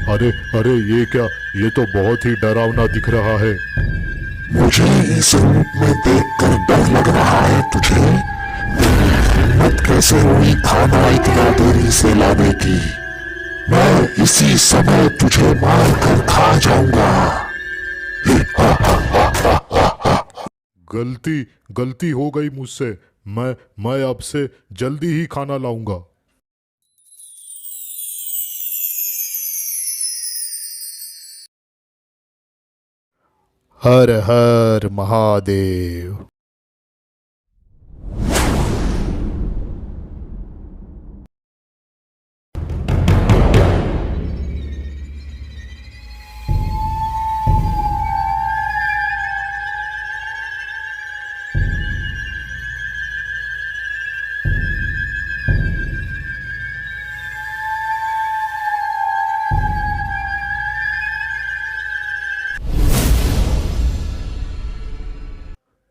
अरे अरे ये क्या, ये तो बहुत ही डरावना दिख रहा है। मुझे इस रूप में देखकर डर लग रहा है तुझे? हिम्मत कैसे हुई खाना इतना देरी से लाने की? मैं इसी समय तुझे मार कर खा जाऊंगा। गलती गलती हो गई मुझसे। मैं अब से जल्दी ही खाना लाऊंगा। हर हर महादेव।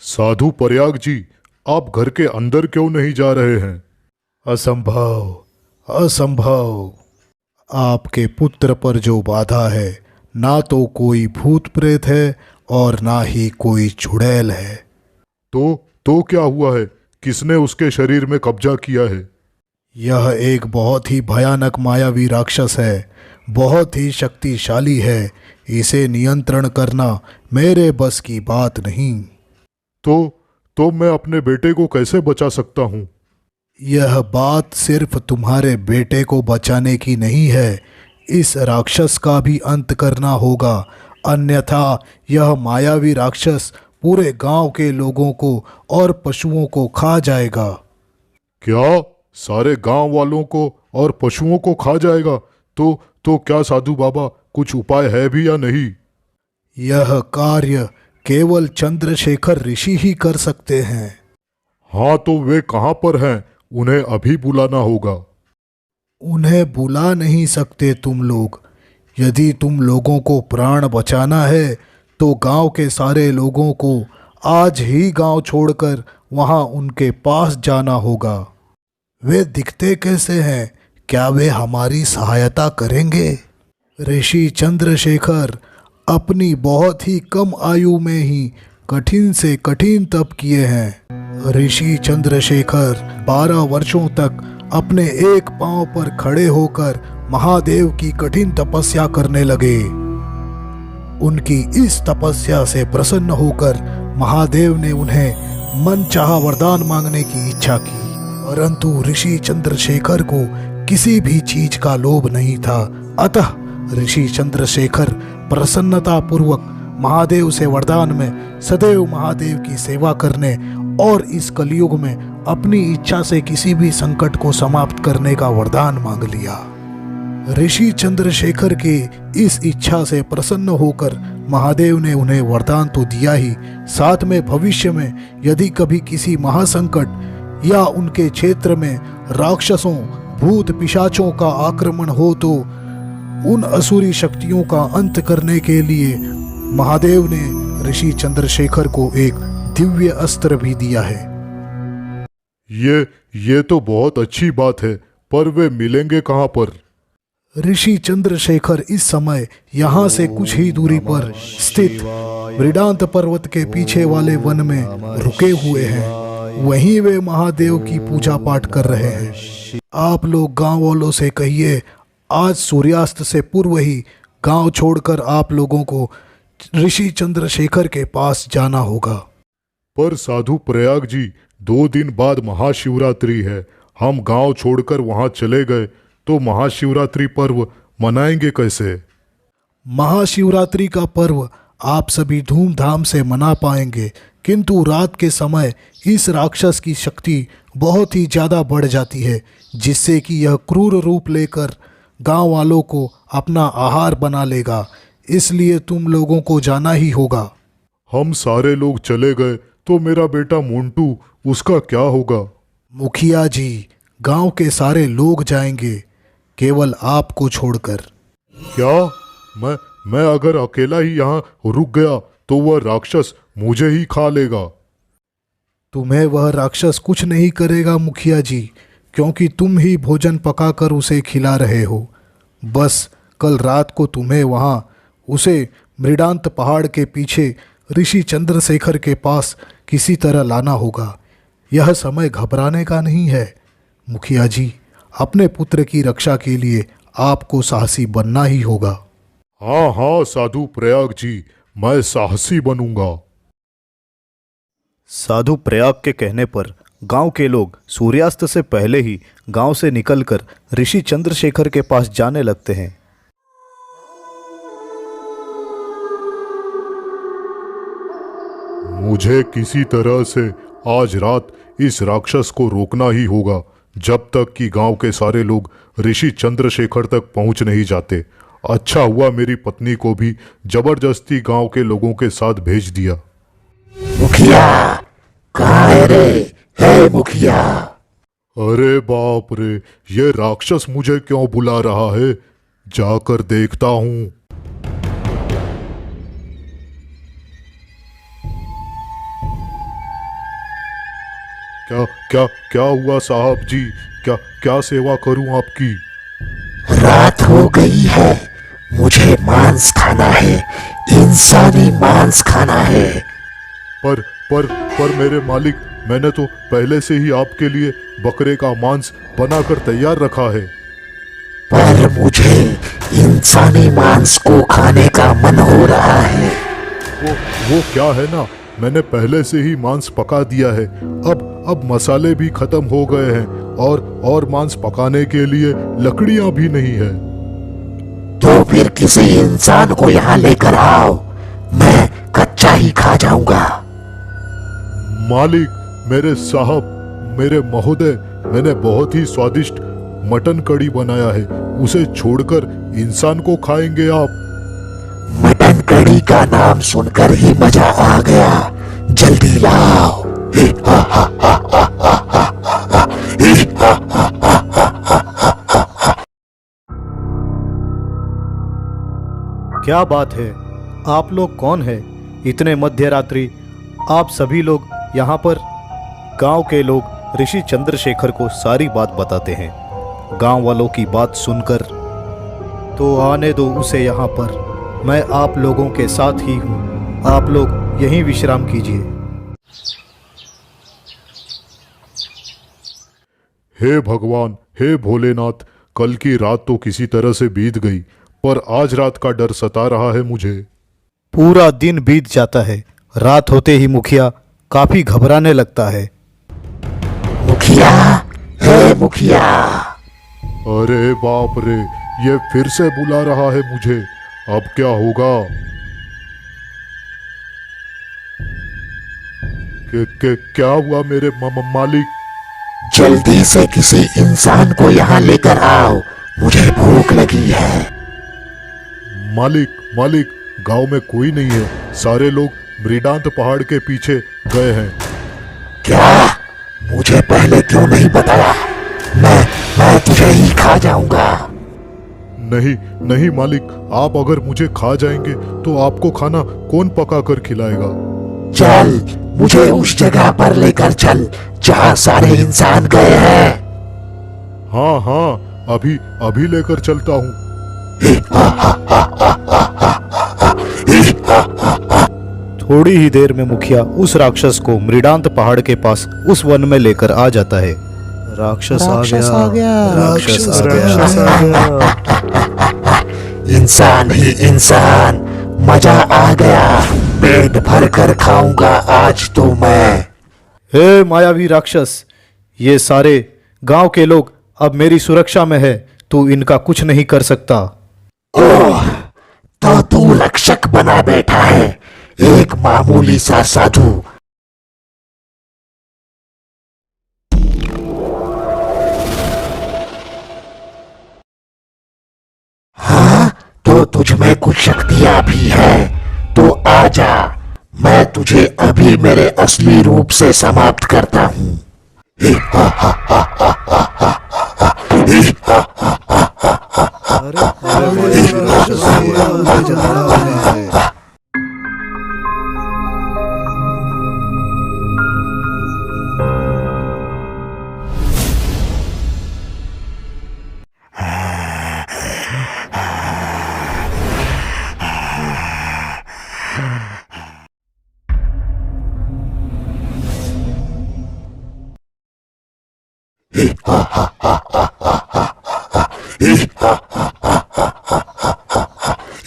साधु प्रयाग जी, आप घर के अंदर क्यों नहीं जा रहे हैं? असंभव, असंभव। आपके पुत्र पर जो बाधा है, ना तो कोई भूत प्रेत है और ना ही कोई चुड़ैल है। तो क्या हुआ है? किसने उसके शरीर में कब्जा किया है? यह एक बहुत ही भयानक मायावी राक्षस है, बहुत ही शक्तिशाली है। इसे नियंत्रण करना मेरे बस की बात नहीं। तो मैं अपने बेटे को कैसे बचा सकता हूँ? यह बात सिर्फ तुम्हारे बेटे को बचाने की नहीं है, इस राक्षस का भी अंत करना होगा। अन्यथा यह मायावी राक्षस पूरे गांव के लोगों को और पशुओं को खा जाएगा। क्या? सारे गांव वालों को और पशुओं को खा जाएगा? तो क्या साधु बाबा, कुछ उपाय है भी या नहीं? यह कार्य केवल चंद्रशेखर ऋषि ही कर सकते हैं। हाँ, तो वे कहाँ पर हैं? उन्हें अभी बुलाना होगा। उन्हें बुला नहीं सकते तुम लोग। यदि तुम लोगों को प्राण बचाना है तो गांव के सारे लोगों को आज ही गांव छोड़कर वहां उनके पास जाना होगा। वे दिखते कैसे हैं? क्या वे हमारी सहायता करेंगे? ऋषि चंद्रशेखर अपनी बहुत ही कम आयु में ही कठिन से कठिन तप किए हैं। ऋषि चंद्रशेखर 12 वर्षों तक अपने एक पांव पर खड़े होकर महादेव की कठिन तपस्या करने लगे। उनकी इस तपस्या से प्रसन्न होकर महादेव ने उन्हें मनचाहा वरदान मांगने की इच्छा की, परंतु ऋषि चंद्रशेखर को किसी भी चीज का लोभ नहीं था। अतः ऋषि चंद्रशेखर प्रसन्नता पूर्वक महादेव से वरदान में सदैव महादेव की सेवा करने और इस कलयुग में अपनी इच्छा से किसी भी संकट को समाप्त करने का वरदान मांग लिया। ऋषि चंद्रशेखर के इस इच्छा से प्रसन्न होकर महादेव ने उन्हें वरदान तो दिया ही, साथ में भविष्य में यदि कभी किसी महासंकट या उनके क्षेत्र में राक्षसों, भूत पिशाचों का आक्रमण हो तो उन असुरी शक्तियों का अंत करने के लिए महादेव ने ऋषि चंद्रशेखर को एक दिव्य अस्त्र भी दिया है। ये तो बहुत अच्छी बात है, पर वे मिलेंगे कहाँ पर? ऋषि चंद्रशेखर इस समय यहाँ से कुछ ही दूरी पर स्थित वृदांत पर्वत के पीछे वाले वन में रुके हुए हैं। वहीं वे महादेव की पूजा पाठ कर रहे हैं। आप लोग गांव वालों से कहिए, आज सूर्यास्त से पूर्व ही गांव छोड़कर आप लोगों को ऋषि चंद्रशेखर के पास जाना होगा। पर साधु प्रयाग जी, 2 दिन बाद महाशिवरात्रि है। हम गांव छोड़कर वहां चले गए तो महाशिवरात्रि पर्व मनाएंगे कैसे? महाशिवरात्रि का पर्व आप सभी धूमधाम से मना पाएंगे, किंतु रात के समय इस राक्षस की शक्ति बहुत ही ज़्यादा बढ़ जाती है, जिससे कि यह क्रूर रूप लेकर गांव वालों को अपना आहार बना लेगा। इसलिए तुम लोगों को जाना ही होगा। हम सारे लोग चले गए तो मेरा बेटा मोंटू, उसका क्या होगा? मुखिया जी, गांव के सारे लोग जाएंगे, केवल आपको छोड़कर। क्या? मैं अगर अकेला ही यहाँ रुक गया तो वह राक्षस मुझे ही खा लेगा। तुम्हें वह राक्षस कुछ नहीं करेगा मुखिया जी, क्योंकि तुम ही भोजन पकाकर उसे खिला रहे हो। बस कल रात को तुम्हें वहाँ उसे मृडांत पहाड़ के पीछे ऋषि चंद्रशेखर के पास किसी तरह लाना होगा। यह समय घबराने का नहीं है। मुखिया जी, अपने पुत्र की रक्षा के लिए आपको साहसी बनना ही होगा। हाँ हाँ साधु प्रयाग जी, मैं साहसी बनूंगा। साधु प्रयाग के कहने पर गांव के लोग सूर्यास्त से पहले ही गांव से निकलकर ऋषि चंद्रशेखर के पास जाने लगते हैं। मुझे किसी तरह से आज रात इस राक्षस को रोकना ही होगा, जब तक कि गांव के सारे लोग ऋषि चंद्रशेखर तक पहुंच नहीं जाते। अच्छा हुआ मेरी पत्नी को भी जबरदस्ती गांव के लोगों के साथ भेज दिया। मुखिया, कहाँ है रे? है मुखिया? अरे बाप रे, ये राक्षस मुझे क्यों बुला रहा है? जाकर देखता हूं। क्या क्या क्या हुआ साहब जी? क्या क्या सेवा करूं आपकी? रात हो गई है, मुझे मांस खाना है, इंसानी मांस खाना है। पर मेरे मालिक, मैंने तो पहले से ही आपके लिए बकरे का मांस बनाकर तैयार रखा है। पर मुझे इंसानी मांस को खाने का मन हो रहा है। वो क्या है ना, मैंने पहले से ही मांस पका दिया है। अब मसाले भी खत्म हो गए हैं और मांस पकाने के लिए लकड़ियां भी नहीं है। तो फिर किसी इंसान को यहाँ लेकर आओ, मैं कच्चा ही खा जाऊंगा। मालिक, मेरे साहब, मेरे महोदय, मैंने बहुत ही स्वादिष्ट मटन कड़ी बनाया है, उसे छोड़कर इंसान को खाएंगे आप? मटन कड़ी का नाम सुनकर ही मजा आ गया, जल्दी लाओ। क्या बात है? आप लोग कौन है? इतने मध्य रात्रि आप सभी लोग यहाँ पर? गांव के लोग ऋषि चंद्रशेखर को सारी बात बताते हैं। गांव वालों की बात सुनकर, तो आने दो उसे यहाँ पर, मैं आप लोगों के साथ ही हूँ, आप लोग यहीं विश्राम कीजिए। हे भगवान, हे भोलेनाथ, कल की रात तो किसी तरह से बीत गई, पर आज रात का डर सता रहा है मुझे। पूरा दिन बीत जाता है, रात होते ही मुखिया काफी घबराने लगता है। मुखिया, हे मुखिया। अरे बाप रे, ये फिर से बुला रहा है मुझे। अब क्या होगा? क्या हुआ मेरे मालिक? जल्दी से किसी इंसान को यहाँ लेकर आओ, मुझे भूख लगी है। मालिक, गांव में कोई नहीं है, सारे लोग मृडांत पहाड़ के पीछे गए हैं। क्या? मुझे पहले क्यों नहीं बताया? मैं तुझे ही खा जाऊंगा। नहीं मालिक, आप अगर मुझे खा जाएंगे तो आपको खाना कौन पका कर खिलाएगा? चल, मुझे उस जगह पर लेकर चल जहाँ सारे इंसान गए हैं। हाँ, अभी लेकर चलता हूँ। थोड़ी ही देर में मुखिया उस राक्षस को मृडांत पहाड़ के पास उस वन में लेकर आ जाता है। राक्षस आ गया। इंसान ही इंसान, मजा आ गया, पेट भर कर खाऊंगा आज तो मैं। हे मायावी राक्षस, ये सारे गांव के लोग अब मेरी सुरक्षा में है, तू इनका कुछ नहीं कर सकता। ओह, तो तू रक्षक बना बैठा है, एक मामूली सा साधु। हाँ, तो तुझ में कुछ शक्तियां भी है, तो आजा, मैं तुझे अभी मेरे असली रूप से समाप्त करता हूँ।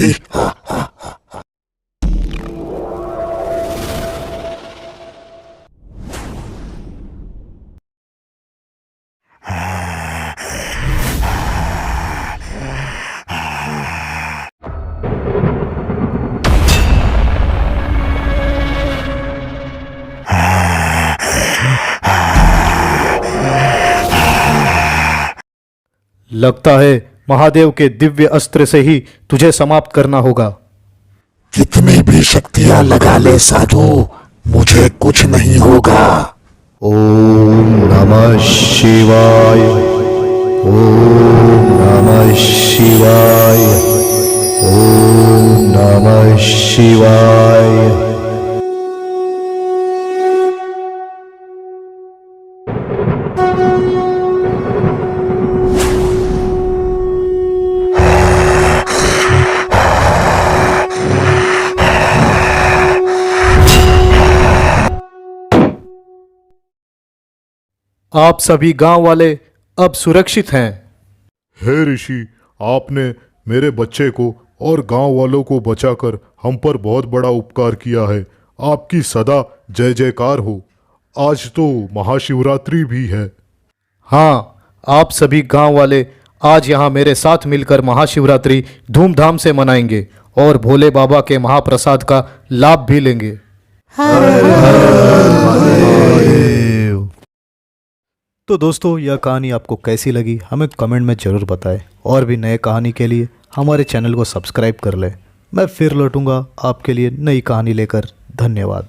ही हा हा। लगता है महादेव के दिव्य अस्त्र से ही तुझे समाप्त करना होगा। कितनी भी शक्तियां लगा ले साधु, मुझे कुछ नहीं होगा। ओम नमः शिवाय। ओम नमः शिवाय। ओम नमः शिवाय। आप सभी गांव वाले अब सुरक्षित हैं। हे ऋषि, आपने मेरे बच्चे को और गांव वालों को बचाकर हम पर बहुत बड़ा उपकार किया है। आपकी सदा जय जयकार हो। आज तो महाशिवरात्रि भी है। हाँ, आप सभी गांव वाले आज यहाँ मेरे साथ मिलकर महाशिवरात्रि धूमधाम से मनाएंगे और भोले बाबा के महाप्रसाद का लाभ भी लेंगे। तो दोस्तों, यह कहानी आपको कैसी लगी हमें कमेंट में ज़रूर बताएं और भी नए कहानी के लिए हमारे चैनल को सब्सक्राइब कर लें। मैं फिर लौटूंगा आपके लिए नई कहानी लेकर। धन्यवाद।